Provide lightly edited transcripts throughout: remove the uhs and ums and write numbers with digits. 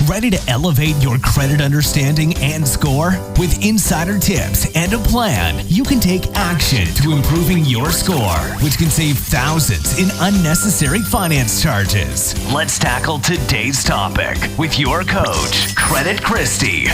Ready to elevate your credit understanding and score? With insider tips and a plan, you can take action to improving your score, which can save thousands in unnecessary finance charges. Let's tackle today's topic with your coach, Credit Christy.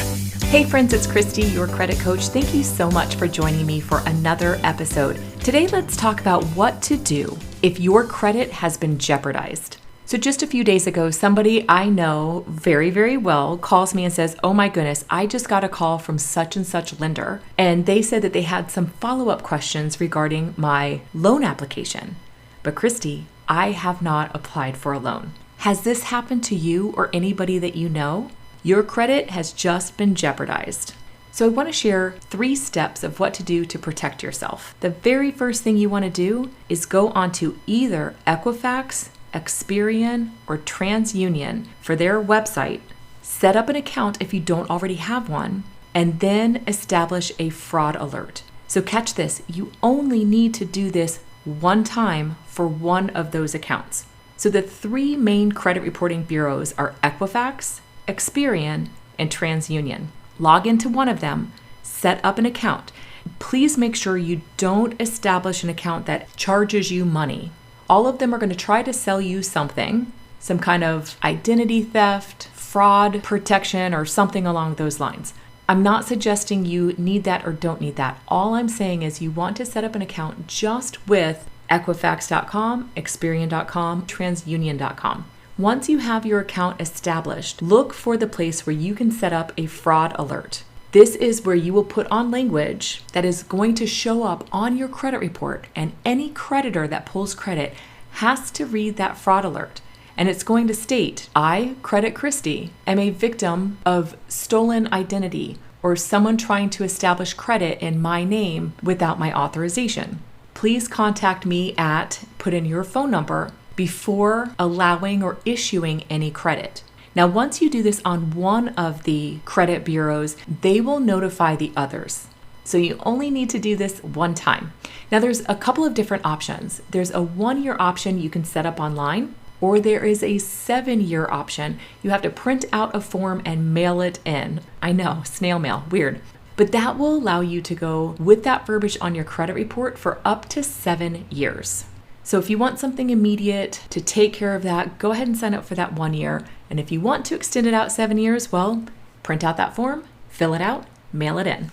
Hey friends, it's Christy, your credit coach. Thank you so much for joining me for another episode. Today, let's talk about what to do if your credit has been jeopardized. So just a few days ago, somebody I know very, very well calls me and says, oh my goodness, I just got a call from such and such lender. And they said that they had some follow-up questions regarding my loan application. But Christy, I have not applied for a loan. Has this happened to you or anybody that you know? Your credit has just been jeopardized. So I want to share 3 steps of what to do to protect yourself. The very first thing you want to do is go onto either Equifax, Experian, or TransUnion for their website, set up an account if you don't already have one, and then establish a fraud alert. So catch this, you only need to do this one time for one of those accounts. So the 3 main credit reporting bureaus are Equifax, Experian, and TransUnion. Log into one of them, set up an account. Please make sure you don't establish an account that charges you money. All of them are going to try to sell you something, some kind of identity theft, fraud protection, or something along those lines. I'm not suggesting you need that or don't need that. All I'm saying is you want to set up an account just with Equifax.com, Experian.com, TransUnion.com. Once you have your account established, look for the place where you can set up a fraud alert. This is where you will put on language that is going to show up on your credit report, and any creditor that pulls credit has to read that fraud alert. And it's going to state, I, Credit Christy, am a victim of stolen identity or someone trying to establish credit in my name without my authorization. Please contact me at, put in your phone number, before allowing or issuing any credit. Now, once you do this on one of the credit bureaus, they will notify the others. So you only need to do this one time. Now, there's a couple of different options. There's a 1-year option you can set up online, or there is a 7-year option. You have to print out a form and mail it in. I know, snail mail, weird. But that will allow you to go with that verbiage on your credit report for up to 7 years. So if you want something immediate to take care of that, go ahead and sign up for that 1 year. And if you want to extend it out 7 years, well, print out that form, fill it out, mail it in.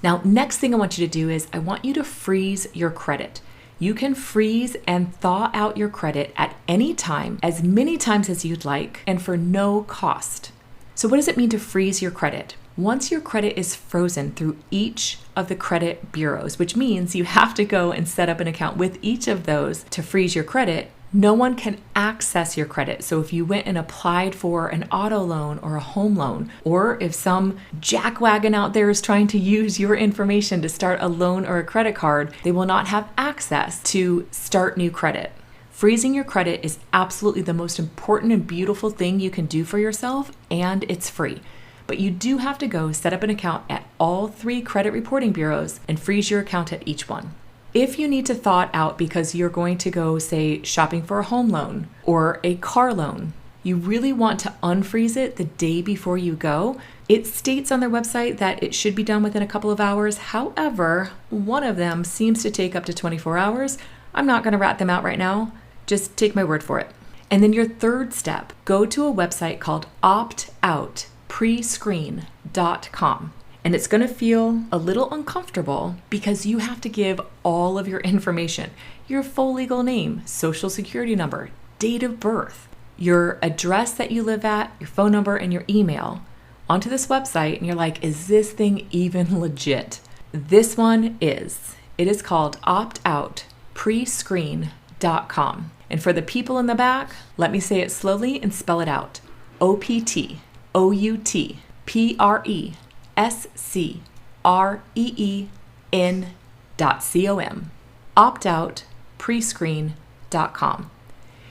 Now, next thing I want you to do is I want you to freeze your credit. You can freeze and thaw out your credit at any time, as many times as you'd like, and for no cost. So what does it mean to freeze your credit? Once your credit is frozen through each of the credit bureaus, which means you have to go and set up an account with each of those to freeze your credit, no one can access your credit. So if you went and applied for an auto loan or a home loan, or if some jackwagon out there is trying to use your information to start a loan or a credit card, they will not have access to start new credit. Freezing your credit is absolutely the most important and beautiful thing you can do for yourself, and it's free. But you do have to go set up an account at all 3 credit reporting bureaus and freeze your account at each one. If you need to thaw it out because you're going to go, say, shopping for a home loan or a car loan, you really want to unfreeze it the day before you go. It states on their website that it should be done within a couple of hours. However, one of them seems to take up to 24 hours. I'm not going to rat them out right now. Just take my word for it. And then your third step, go to a website called optoutprescreen.com. And it's going to feel a little uncomfortable because you have to give all of your information, your full legal name, social security number, date of birth, your address that you live at, your phone number, and your email onto this website. And you're like, is this thing even legit? This one is. It is called optoutprescreen.com. And for the people in the back, let me say it slowly and spell it out. optoutprescreen.com. optoutprescreen.com.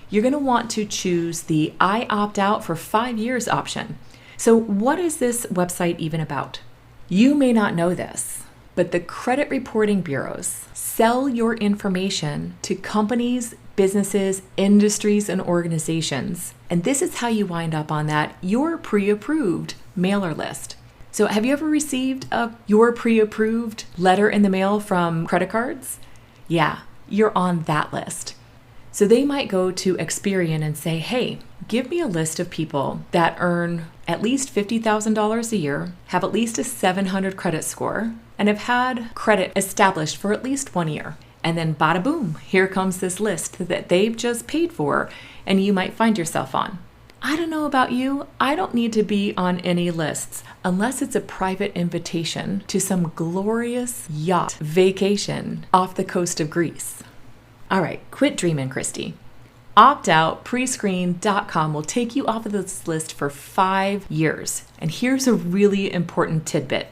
You're going to want to choose the I opt out for 5 years option. So what is this website even about? You may not know this, but the credit reporting bureaus sell your information to companies businesses, industries, and organizations. And this is how you wind up on that You're Pre-Approved mailer list. So have you ever received a You're Pre-Approved letter in the mail from credit cards? Yeah, you're on that list. So they might go to Experian and say, hey, give me a list of people that earn at least $50,000 a year, have at least a 700 credit score, and have had credit established for at least 1 year. And then bada boom, here comes this list that they've just paid for and you might find yourself on. I don't know about you, I don't need to be on any lists unless it's a private invitation to some glorious yacht vacation off the coast of Greece. All right, quit dreaming, Christy. OptOutPrescreen.com will take you off of this list for 5 years. And here's a really important tidbit.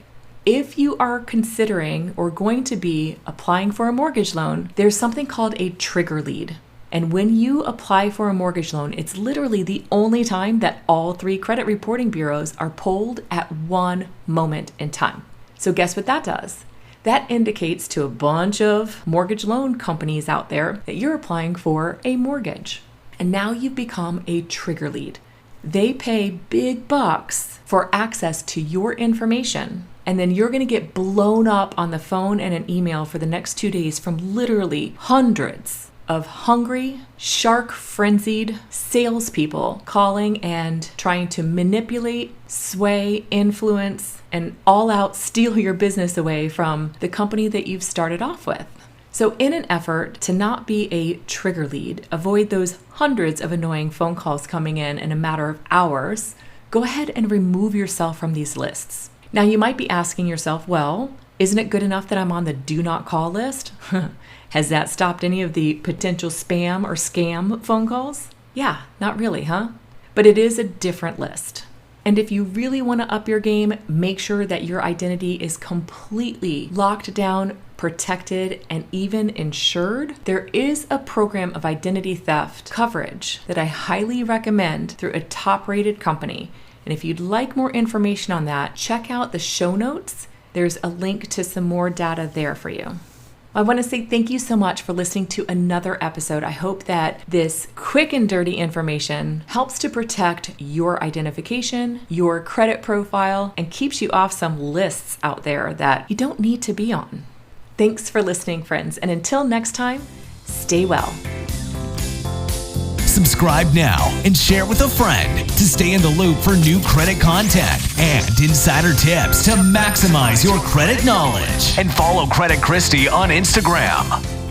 If you are considering or going to be applying for a mortgage loan, there's something called a trigger lead. And when you apply for a mortgage loan, it's literally the only time that all 3 credit reporting bureaus are polled at one moment in time. So guess what that does? That indicates to a bunch of mortgage loan companies out there that you're applying for a mortgage. And now you've become a trigger lead. They pay big bucks for access to your information. And then you're going to get blown up on the phone and an email for the next 2 days from literally hundreds of hungry, shark-frenzied salespeople calling and trying to manipulate, sway, influence, and all out steal your business away from the company that you've started off with. So in an effort to not be a trigger lead, avoid those hundreds of annoying phone calls coming in a matter of hours, go ahead and remove yourself from these lists. Now you might be asking yourself, well, isn't it good enough that I'm on the do not call list? Has that stopped any of the potential spam or scam phone calls? Yeah, not really, huh? But it is a different list. And if you really want to up your game, make sure that your identity is completely locked down, protected, and even insured. There is a program of identity theft coverage that I highly recommend through a top-rated company. And if you'd like more information on that, check out the show notes. There's a link to some more data there for you. I want to say thank you so much for listening to another episode. I hope that this quick and dirty information helps to protect your identification, your credit profile, and keeps you off some lists out there that you don't need to be on. Thanks for listening, friends. And until next time, stay well. Subscribe now and share with a friend to stay in the loop for new credit content and insider tips to maximize your credit knowledge. And follow Credit Christy on Instagram.